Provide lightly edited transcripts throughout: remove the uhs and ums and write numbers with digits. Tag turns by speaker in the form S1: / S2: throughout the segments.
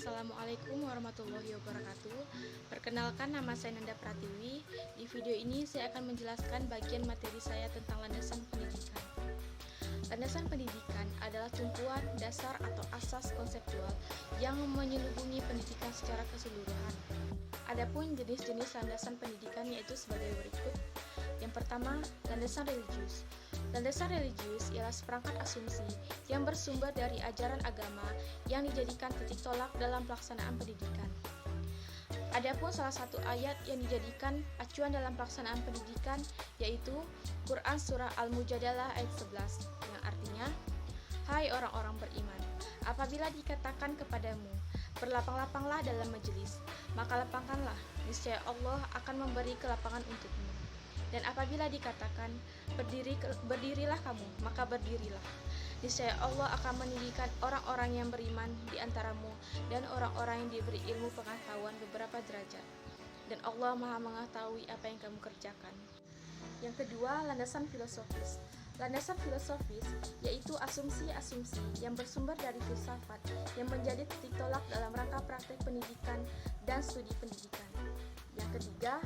S1: Assalamualaikum warahmatullahi wabarakatuh. Perkenalkan, nama saya Nanda Pratiwi. Di video ini saya akan menjelaskan bagian materi saya tentang landasan pendidikan. Landasan pendidikan adalah tumpuan dasar atau asas konseptual yang menyelubungi pendidikan secara keseluruhan. Adapun jenis-jenis landasan pendidikan yaitu sebagai berikut. Yang pertama, landasan religius. Landasan religius ialah seperangkat asumsi yang bersumber dari ajaran agama yang dijadikan titik tolak dalam pelaksanaan pendidikan. Adapun salah satu ayat yang dijadikan acuan dalam pelaksanaan pendidikan yaitu Quran Surah Al-Mujadalah ayat 11 yang artinya, "Hai orang-orang beriman, apabila dikatakan kepadamu, berlapang-lapanglah dalam majelis, maka lapangkanlah, niscaya Allah akan memberi kelapangan untukmu. Dan apabila dikatakan, berdirilah kamu, maka berdirilah. Niscaya Allah akan meninggikan orang-orang yang beriman di antaramu dan orang-orang yang diberi ilmu pengetahuan beberapa derajat. Dan Allah Maha mengetahui apa yang kamu kerjakan." Yang kedua, landasan filosofis. Landasan filosofis yaitu asumsi-asumsi yang bersumber dari filsafat yang menjadi titik tolak dalam rangka praktek pendidikan dan studi pendidikan. Yang ketiga,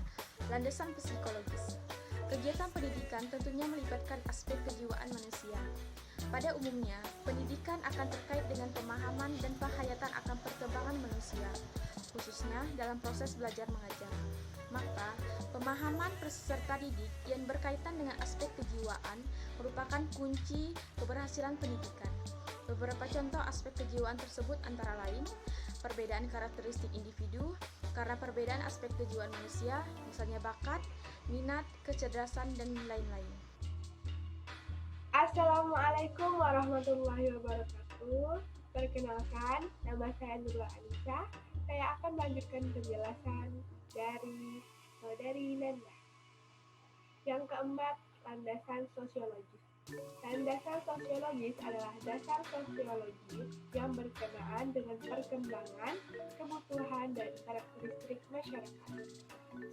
S1: landasan psikologis. Kegiatan pendidikan tentunya melibatkan aspek kejiwaan manusia. Pada umumnya, pendidikan akan terkait dengan pemahaman dan penghayatan akan perkembangan manusia, khususnya dalam proses belajar mengajar. Maka, pemahaman peserta didik yang berkaitan dengan aspek kejiwaan merupakan kunci keberhasilan pendidikan. Beberapa contoh aspek kejiwaan tersebut antara lain, perbedaan karakteristik individu, karena perbedaan aspek kejiwaan manusia, misalnya bakat, minat, kecerdasan, dan lain-lain.
S2: Assalamualaikum warahmatullahi wabarakatuh. Perkenalkan, nama saya Nurul Anissa. Saya akan melanjutkan penjelasan dari Nanda. Yang keempat, landasan sosiologis. Landasan sosiologis adalah dasar sosiologi yang berkenaan dengan perkembangan, kebutuhan, dan karakteristik masyarakat.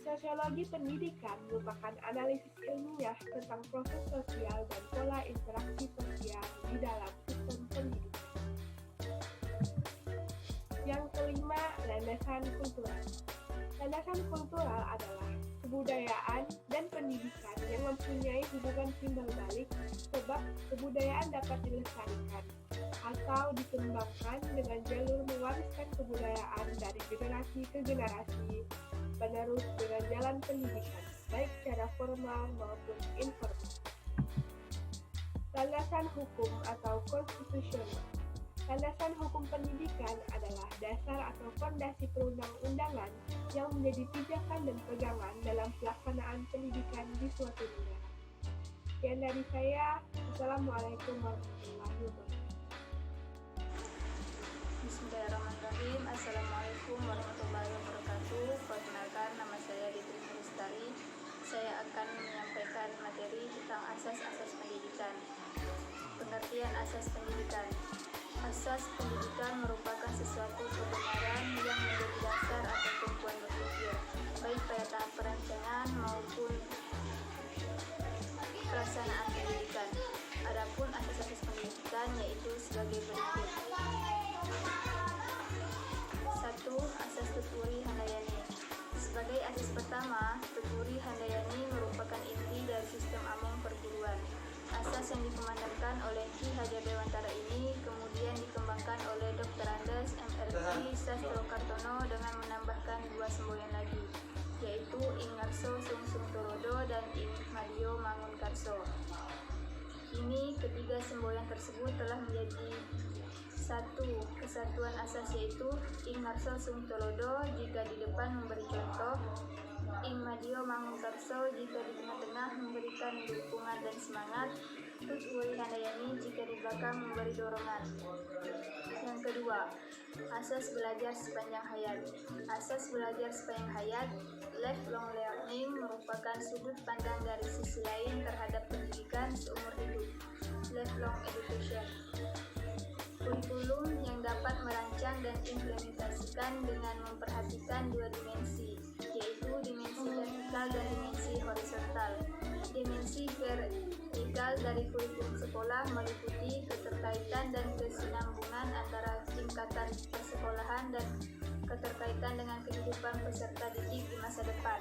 S2: Sosiologi pendidikan merupakan analisis ilmiah tentang proses sosial dan pola interaksi sosial di dalam sistem pendidikan. Yang kelima, landasan kultural. Landasan kultural adalah kebudayaan dan pendidikan yang mempunyai hubungan timbal balik sebab kebudayaan dapat dilestarikan atau dikembangkan dengan jalur mewariskan kebudayaan dari generasi ke generasi penerus dengan jalan pendidikan, baik secara formal maupun informal. Landasan hukum atau konstitusional. Landasan hukum pendidikan adalah dasar atau fondasi perundang-undangan yang menjadi pijakan dan pegangan dalam pelaksanaan pendidikan di suatu negara. Sekian dari saya. Assalamualaikum warahmatullahi wabarakatuh.
S3: Bismillahirrahmanirrahim. Assalamualaikum warahmatullahi wabarakatuh. Perkenalkan, nama saya Ditri Lestari. Saya akan menyampaikan materi tentang asas-asas pendidikan. Pengertian asas pendidikan. Asas pendidikan merupakan sesuatu kebenaran yang menjadi dasar atau tumpuan berpikir, baik pada tahap perencanaan maupun pelaksanaan pendidikan. Adapun asas-asas pendidikan yaitu sebagai berikut. 1. Asas Tuturi Handayani. Sebagai asas pertama, Tuturi Handayani merupakan inti dari sistem Among perguruan. Asas yang dikumandangkan oleh Ki Hajar Dewantara ini kemudian dikembangkan oleh Dr. Andes MRT Sastro Kartono dengan menambahkan 2 semboyan lagi, yaitu Ing Ngarso Sungsung Torodo dan Ing Madio Mangunkarso. Kini ketiga semboyan tersebut telah menjadi satu kesatuan asas, yaitu Ing Ngarso Sung Torodo jika di depan memberi contoh, Ing Madio Mangunkarso jika di tengah-tengah memberikan dukungan dan semangat, Tuturi Handayani jika di belakang memberi dorongan. Yang kedua, asas belajar sepanjang hayat. Asas belajar sepanjang hayat, lifelong learning, merupakan sudut pandang dari sisi lain terhadap pendidikan seumur hidup, lifelong education. Kurikulum yang dapat merancang dan implementasikan dengan memperhatikan 2 dimensi, yaitu dimensi vertikal dan dimensi horizontal. Dimensi vertikal dari kurikulum sekolah meliputi keterkaitan dan kesinambungan antara tingkatan persekolahan dan keterkaitan dengan kehidupan peserta didik di masa depan.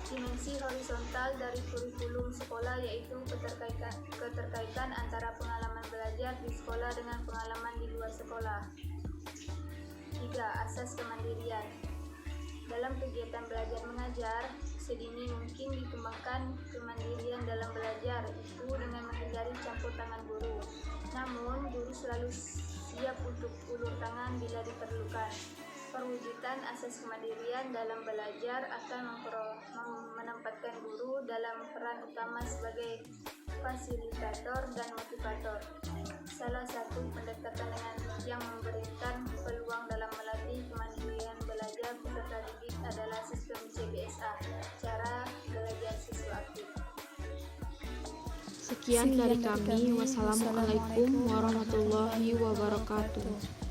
S3: Dimensi horizontal dari kurikulum sekolah yaitu keterkaitan antara pengalaman belajar di sekolah dengan pengalaman di luar sekolah. 3. Asas kemandirian. Dalam kegiatan belajar mengajar, sedini mungkin dikembangkan kemandirian dalam belajar itu dengan menghindari campur tangan guru. Namun, guru selalu siap untuk ulur tangan bila diperlukan. Perwujudan asas kemandirian dalam belajar akan menempatkan guru dalam peran utama sebagai fasilitator dan motivator. Salah satu pendekatan yang memberikan peluang dalam melatih kemandirian belajar peserta didik adalah sistem CBSA, cara belajar siswa aktif.
S1: Sekian dari kami. Wassalamualaikum warahmatullahi wabarakatuh.